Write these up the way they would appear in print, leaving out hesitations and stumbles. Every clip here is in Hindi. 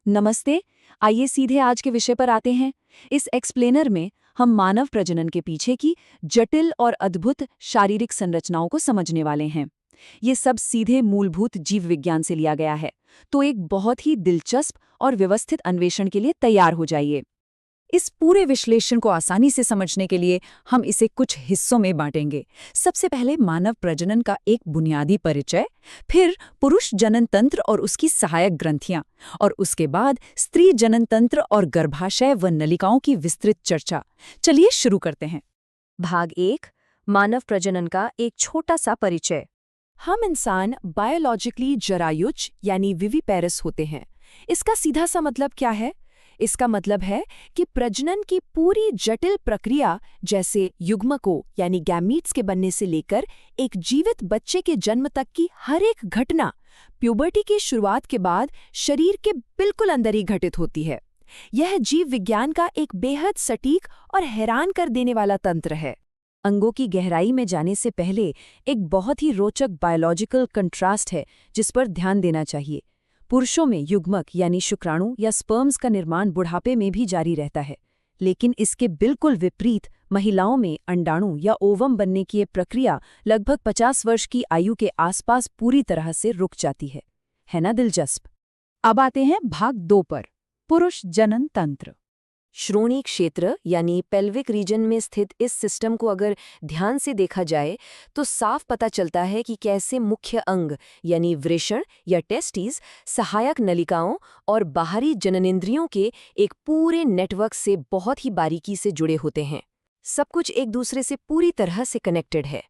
नमस्ते। आइए सीधे आज के विषय पर आते हैं। इस एक्सप्लेनर में हम मानव प्रजनन के पीछे की जटिल और अद्भुत शारीरिक संरचनाओं को समझने वाले हैं। ये सब सीधे मूलभूत जीव विज्ञान से लिया गया है, तो एक बहुत ही दिलचस्प और व्यवस्थित अन्वेषण के लिए तैयार हो जाइए। इस पूरे विश्लेषण को आसानी से समझने के लिए हम इसे कुछ हिस्सों में बांटेंगे। सबसे पहले मानव प्रजनन का एक बुनियादी परिचय, फिर पुरुष जनन तंत्र और उसकी सहायक ग्रंथियां, और उसके बाद स्त्री जनन तंत्र और गर्भाशय व नलिकाओं की विस्तृत चर्चा। चलिए शुरू करते हैं। भाग 1, मानव प्रजनन का एक छोटा सा परिचय। हम इंसान बायोलॉजिकली जरायुज यानी विविपेरस होते हैं। इसका सीधा सा मतलब क्या है? इसका मतलब है कि प्रजनन की पूरी जटिल प्रक्रिया, जैसे युग्मकों यानी गैमीट्स के बनने से लेकर एक जीवित बच्चे के जन्म तक की हर एक घटना, प्यूबर्टी की शुरुआत के बाद शरीर के बिल्कुल अंदर ही घटित होती है। यह जीव विज्ञान का एक बेहद सटीक और हैरान कर देने वाला तंत्र है। अंगों की गहराई में जाने से पहले एक बहुत ही रोचक बायोलॉजिकल कंट्रास्ट है जिस पर ध्यान देना चाहिए। पुरुषों में युग्मक यानी शुक्राणु या स्पर्म्स का निर्माण बुढ़ापे में भी जारी रहता है, लेकिन इसके बिल्कुल विपरीत महिलाओं में अंडाणु या ओवम बनने की ये प्रक्रिया लगभग 50 वर्ष की आयु के आसपास पूरी तरह से रुक जाती है ना दिलचस्प? अब आते हैं भाग 2 पर, पुरुष जनन तंत्र। श्रोणि क्षेत्र यानी पेल्विक रीजन में स्थित इस सिस्टम को अगर ध्यान से देखा जाए तो साफ पता चलता है कि कैसे मुख्य अंग यानी वृषण या टेस्टिस सहायक नलिकाओं और बाहरी जननेंद्रियों के एक पूरे नेटवर्क से बहुत ही बारीकी से जुड़े होते हैं। सब कुछ एक दूसरे से पूरी तरह से कनेक्टेड है।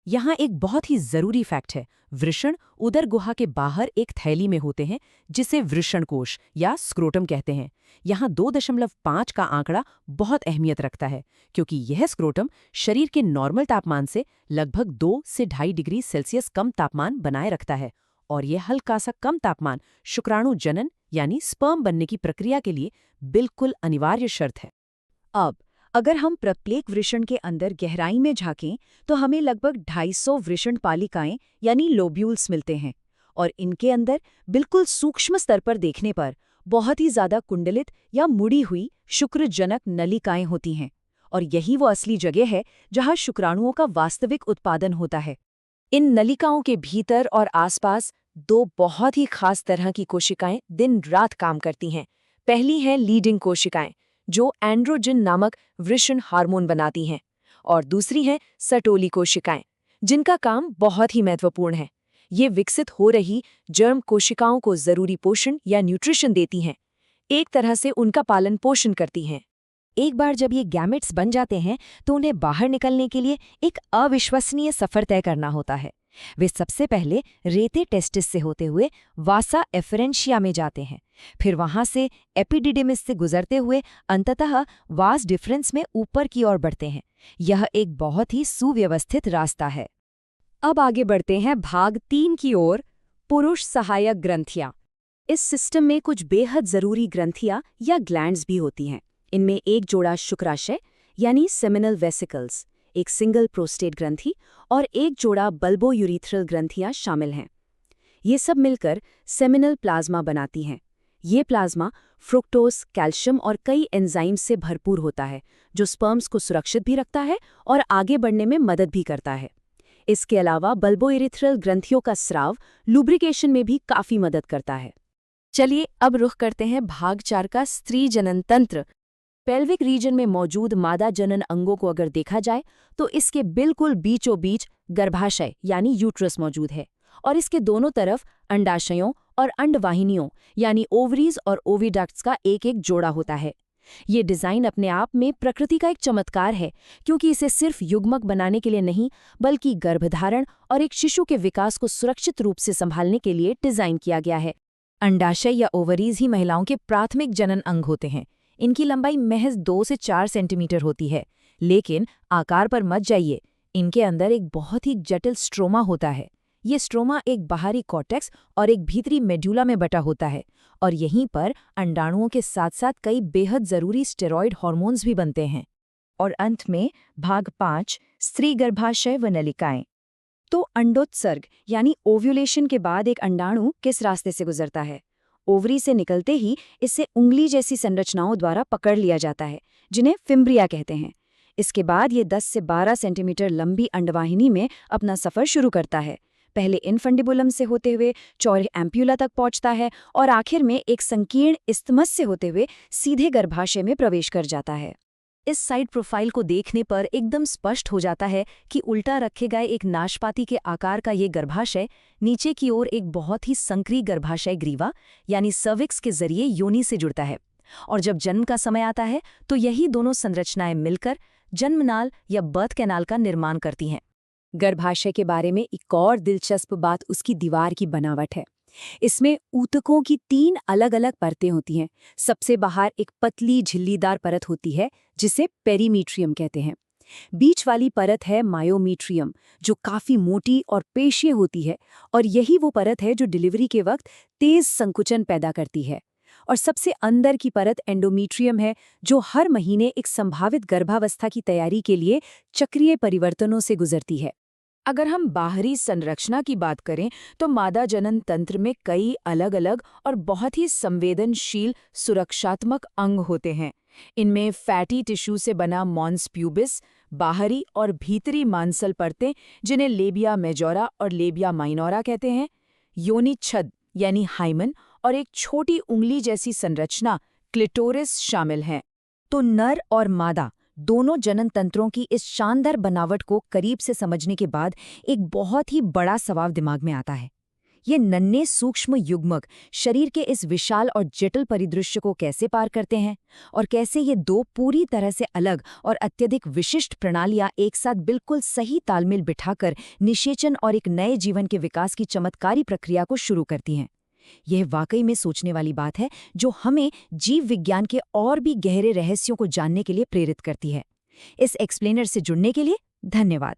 यहाँ एक बहुत ही जरूरी फैक्ट है, वृषण उदर गुहा के बाहर एक थैली में होते हैं जिसे वृषण कोश या स्क्रोटम कहते हैं। यहाँ 2.5 का आंकड़ा बहुत अहमियत रखता है, क्योंकि यह स्क्रोटम शरीर के नॉर्मल तापमान से लगभग 2 से 2.5 डिग्री सेल्सियस कम तापमान बनाए रखता है, और यह हल्का सा कम तापमान शुक्राणु जनन यानी स्पर्म बनने की प्रक्रिया के लिए बिल्कुल अनिवार्य शर्त है। अब अगर हम प्रत्येक वृषण के अंदर गहराई में झांकें तो हमें लगभग 250 वृषण पालिकाएं यानी लोब्यूल्स मिलते हैं, और इनके अंदर बिल्कुल सूक्ष्म स्तर पर देखने पर बहुत ही ज्यादा कुंडलित या मुड़ी हुई शुक्रजनक नलिकाएं होती हैं, और यही वो असली जगह है जहां शुक्राणुओं का वास्तविक उत्पादन होता है। इन नलिकाओं के भीतर और आसपास 2 बहुत ही खास तरह की कोशिकाएं दिन रात काम करती हैं। पहली हैं लीडिंग कोशिकाएं, जो एंड्रोजन नामक वृषण हार्मोन बनाती हैं, और दूसरी हैं सटोली कोशिकाएं, जिनका काम बहुत ही महत्वपूर्ण है। ये विकसित हो रही जर्म कोशिकाओं को जरूरी पोषण या न्यूट्रिशन देती हैं, एक तरह से उनका पालन पोषण करती हैं। एक बार जब ये गैमेट्स बन जाते हैं तो उन्हें बाहर निकलने के लिए एक अविश्वसनीय सफर तय करना होता है। वे सबसे पहले रेते टेस्टिस से होते हुए वासा एफरेंशिया में जाते हैं, फिर वहां से एपिडिडिमिस से गुजरते हुए अंततः वास डिफरेंस में ऊपर की ओर बढ़ते हैं। यह एक बहुत ही सुव्यवस्थित रास्ता है। अब आगे बढ़ते हैं भाग 3 की ओर, पुरुष सहायक ग्रंथियां। इस सिस्टम में कुछ बेहद जरूरी ग्रंथियां या ग्लैंड्स भी होती हैं। इनमें एक जोड़ा शुक्राशय यानी सेमिनल वेसिकल्स, एक सिंगल प्रोस्टेट ग्रंथि और एक जोड़ा बल्बोयूरिथ्रल ग्रंथियां शामिल हैं। ये सब मिलकर सेमिनल प्लाज्मा बनाती हैं। ये प्लाज्मा फ्रुक्टोज, कैल्शियम और कई एंजाइम्स से भरपूर होता है, जो स्पर्म्स को सुरक्षित भी रखता है और आगे बढ़ने में मदद भी करता है। इसके अलावा बल्बोयूरिथ्रल ग्रंथियों का स्राव लुब्रिकेशन में भी काफी मदद करता है। चलिए अब रुख करते हैं भाग 4 का, स्त्री जनन तंत्र। पेल्विक रीजन में मौजूद मादा जनन अंगों को अगर देखा जाए तो इसके बिल्कुल बीचों बीच गर्भाशय यानी यूट्रस मौजूद है, और इसके दोनों तरफ अंडाशयों और अंडवाहिनियों यानी ओवरीज और ओविडक्ट्स का एक एक जोड़ा होता है। ये डिज़ाइन अपने आप में प्रकृति का एक चमत्कार है, क्योंकि इसे सिर्फ युग्मक बनाने के लिए नहीं बल्कि गर्भधारण और एक शिशु के विकास को सुरक्षित रूप से संभालने के लिए डिज़ाइन किया गया है। अंडाशय या ओवरीज ही महिलाओं के प्राथमिक जनन अंग होते हैं। इनकी लंबाई महज 2 से 4 सेंटीमीटर होती है, लेकिन आकार पर मत जाइए, इनके अंदर एक बहुत ही जटिल स्ट्रोमा होता है। ये स्ट्रोमा एक बाहरी कॉर्टेक्स और एक भीतरी मेडुला में बटा होता है, और यहीं पर अंडाणुओं के साथ साथ कई बेहद जरूरी स्टेरॉयड हार्मोन्स भी बनते हैं। और अंत में भाग 5, स्त्री गर्भाशय व नलिकाएं। तो अंडोत्सर्ग यानी ओव्यूलेशन के बाद एक अंडाणु किस रास्ते से गुजरता है? ओवरी से निकलते ही इसे उंगली जैसी संरचनाओं द्वारा पकड़ लिया जाता है, जिन्हें फिम्ब्रिया कहते हैं। इसके बाद ये 10 से 12 सेंटीमीटर लंबी अंडवाहिनी में अपना सफर शुरू करता है। पहले इनफंडिबुलम से होते हुए चौड़े एम्प्यूला तक पहुंचता है और आखिर में एक संकीर्ण इस्थमस से होते हुए सीधे गर्भाशय में प्रवेश कर जाता है। इस साइड प्रोफाइल को देखने पर एकदम स्पष्ट हो जाता है कि उल्टा रखे गए एक नाशपाती के आकार का ये गर्भाशय नीचे की ओर एक बहुत ही संकरी गर्भाशय ग्रीवा यानी सर्विक्स के जरिए योनि से जुड़ता है। और जब जन्म का समय आता है तो यही दोनों संरचनाएं मिलकर जन्मनाल या बर्थ कैनाल का निर्माण करती हैं। गर्भाशय के बारे में एक और दिलचस्प बात उसकी दीवार की बनावट है। इसमें ऊतकों की 3 अलग-अलग परतें होती हैं। सबसे बाहर एक पतली झिल्लीदार परत होती है जिसे पेरीमीट्रियम कहते हैं। बीच वाली परत है मायोमीट्रियम, जो काफी मोटी और पेशीय होती है, और यही वो परत है जो डिलीवरी के वक्त तेज संकुचन पैदा करती है। और सबसे अंदर की परत एंडोमीट्रियम है, जो हर महीने एक संभावित गर्भावस्था की तैयारी के लिए चक्रीय परिवर्तनों से गुजरती है। अगर हम बाहरी संरचना की बात करें तो मादा जनन तंत्र में कई अलग अलग और बहुत ही संवेदनशील सुरक्षात्मक अंग होते हैं। इनमें फैटी टिश्यू से बना मॉन्स प्यूबिस, बाहरी और भीतरी मांसल परतें जिन्हें लेबिया मेजोरा और लेबिया माइनोरा कहते हैं, योनि छद यानी हाइमन और एक छोटी उंगली जैसी संरचना क्लिटोरिस शामिल हैं। तो नर और मादा दोनों जनन तंत्रों की इस शानदार बनावट को करीब से समझने के बाद एक बहुत ही बड़ा सवाल दिमाग में आता है। ये नन्हे सूक्ष्म युग्मक शरीर के इस विशाल और जटिल परिदृश्य को कैसे पार करते हैं, और कैसे ये दो पूरी तरह से अलग और अत्यधिक विशिष्ट प्रणालियां एक साथ बिल्कुल सही तालमेल बिठाकर निषेचन और एक नए जीवन के विकास की चमत्कारी प्रक्रिया को शुरू करती हैं। यह वाकई में सोचने वाली बात है, जो हमें जीव विज्ञान के और भी गहरे रहस्यों को जानने के लिए प्रेरित करती है। इस एक्सप्लेनर से जुड़ने के लिए धन्यवाद।